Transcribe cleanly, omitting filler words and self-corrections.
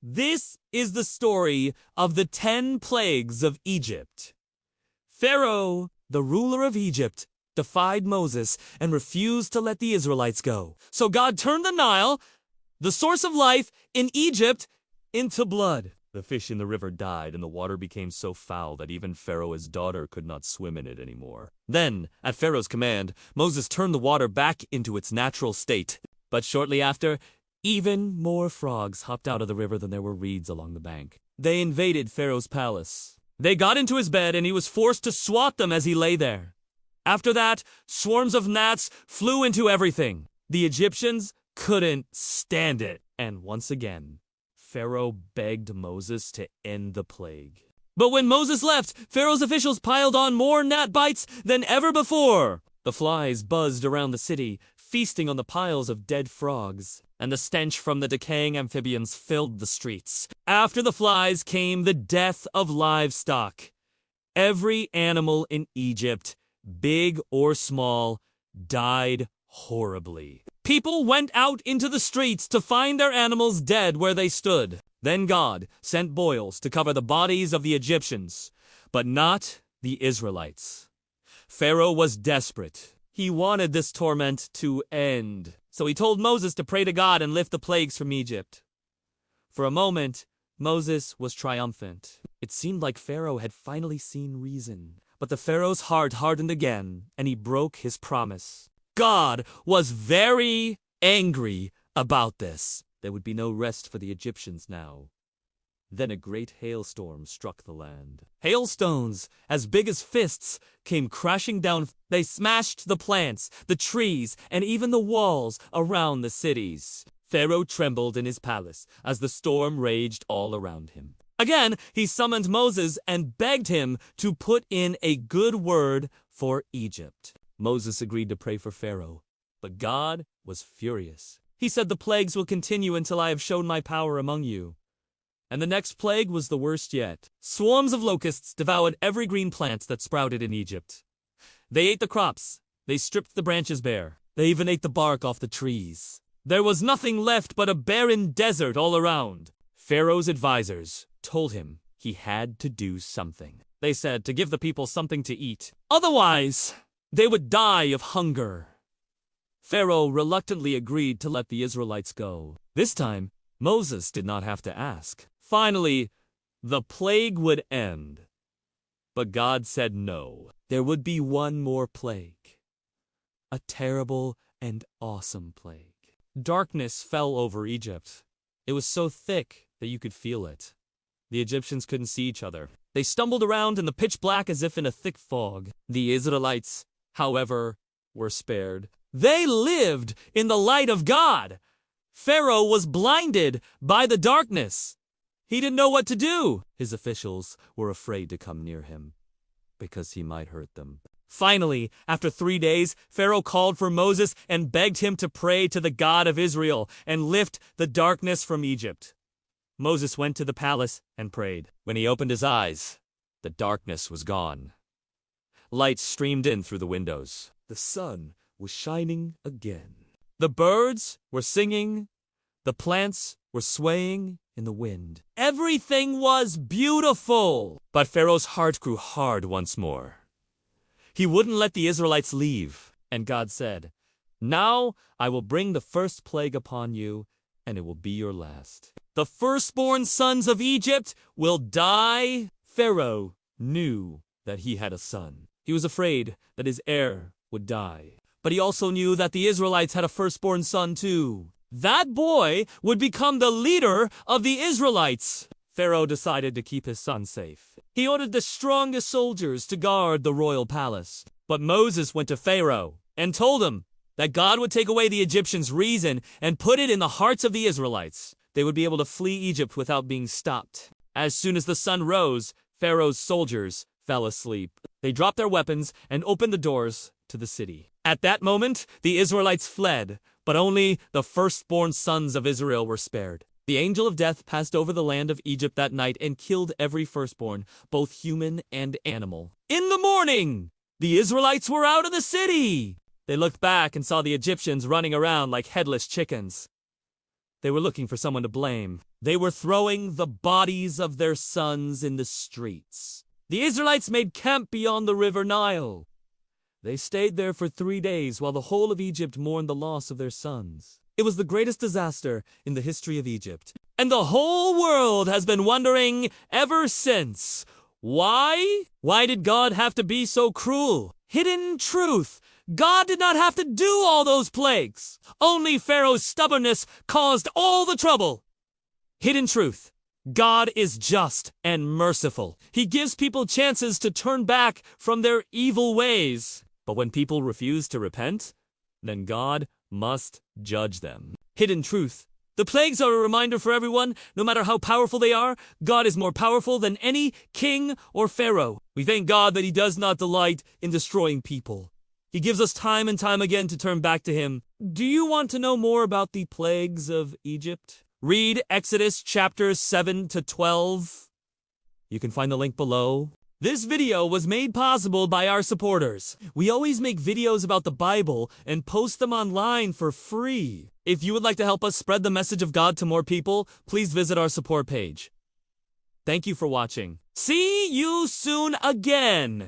This is the story of the 10 plagues of Egypt. Pharaoh, the ruler of Egypt, defied Moses and refused to let the Israelites go. So God turned the Nile, the source of life in Egypt, into blood. The fish in the river died, and the water became so foul that even Pharaoh's daughter could not swim in it anymore. Then, at Pharaoh's command, Moses turned the water back into its natural state. But shortly after, even more frogs hopped out of the river than there were reeds along the bank. They invaded Pharaoh's palace. They got into his bed, and he was forced to swat them as he lay there. After that, swarms of gnats flew into everything. The Egyptians couldn't stand it. And once again, Pharaoh begged Moses to end the plague. But when Moses left, Pharaoh's officials piled on more gnat bites than ever before. The flies buzzed around the city, feasting on the piles of dead frogs, and the stench from the decaying amphibians filled the streets. After the flies came the death of livestock. Every animal in Egypt, big or small, died horribly. People went out into the streets to find their animals dead where they stood. Then God sent boils to cover the bodies of the Egyptians, but not the Israelites. Pharaoh was desperate. He wanted this torment to end. So he told Moses to pray to God and lift the plagues from Egypt. For a moment, Moses was triumphant. It seemed like Pharaoh had finally seen reason. But the Pharaoh's heart hardened again, and he broke his promise. God was very angry about this. There would be no rest for the Egyptians now. Then a great hailstorm struck the land. Hailstones, as big as fists, came crashing down. They smashed the plants, the trees, and even the walls around the cities. Pharaoh trembled in his palace as the storm raged all around him. Again, he summoned Moses and begged him to put in a good word for Egypt. Moses agreed to pray for Pharaoh, but God was furious. He said, "The plagues will continue until I have shown my power among you." And the next plague was the worst yet. Swarms of locusts devoured every green plant that sprouted in Egypt. They ate the crops. They stripped the branches bare. They even ate the bark off the trees. There was nothing left but a barren desert all around. Pharaoh's advisors told him he had to do something. They said to give the people something to eat. Otherwise, they would die of hunger. Pharaoh reluctantly agreed to let the Israelites go. This time, Moses did not have to ask. Finally, the plague would end. But God said no. There would be one more plague. A terrible and awesome plague. Darkness fell over Egypt. It was so thick that you could feel it. The Egyptians couldn't see each other. They stumbled around in the pitch black as if in a thick fog. The Israelites, however, were spared. They lived in the light of God. Pharaoh was blinded by the darkness. He didn't know what to do. His officials were afraid to come near him because he might hurt them. Finally, after 3 days, Pharaoh called for Moses and begged him to pray to the God of Israel and lift the darkness from Egypt. Moses went to the palace and prayed. When he opened his eyes, the darkness was gone. Light streamed in through the windows. The sun was shining again. The birds were singing. The plants were swaying in the wind. Everything was beautiful. But Pharaoh's heart grew hard once more. He wouldn't let the Israelites leave. And God said, "Now I will bring the first plague upon you, and it will be your last. The firstborn sons of Egypt will die." Pharaoh knew that he had a son. He was afraid that his heir would die. But he also knew that the Israelites had a firstborn son too. That boy would become the leader of the Israelites. Pharaoh decided to keep his son safe. He ordered the strongest soldiers to guard the royal palace. But Moses went to Pharaoh and told him that God would take away the Egyptians' reason and put it in the hearts of the Israelites. They would be able to flee Egypt without being stopped. As soon as the sun rose, Pharaoh's soldiers fell asleep. They dropped their weapons and opened the doors to the city. At that moment, the Israelites fled, but only the firstborn sons of Israel were spared. The angel of death passed over the land of Egypt that night and killed every firstborn, both human and animal. In the morning, the Israelites were out of the city. They looked back and saw the Egyptians running around like headless chickens. They were looking for someone to blame. They were throwing the bodies of their sons in the streets. The Israelites made camp beyond the river Nile. They stayed there for 3 days while the whole of Egypt mourned the loss of their sons. It was the greatest disaster in the history of Egypt. And the whole world has been wondering ever since, why? Why did God have to be so cruel? Hidden truth. God did not have to do all those plagues. Only Pharaoh's stubbornness caused all the trouble. Hidden truth. God is just and merciful. He gives people chances to turn back from their evil ways. But when people refuse to repent, then God must judge them. Hidden truth. The plagues are a reminder for everyone, no matter how powerful they are, God is more powerful than any king or pharaoh. We thank God that he does not delight in destroying people. He gives us time and time again to turn back to him. Do you want to know more about the plagues of Egypt? Read Exodus chapters 7 to 12. You can find the link below. This video was made possible by our supporters. We always make videos about the Bible and post them online for free. If you would like to help us spread the message of God to more people, please visit our support page. Thank you for watching. See you soon again!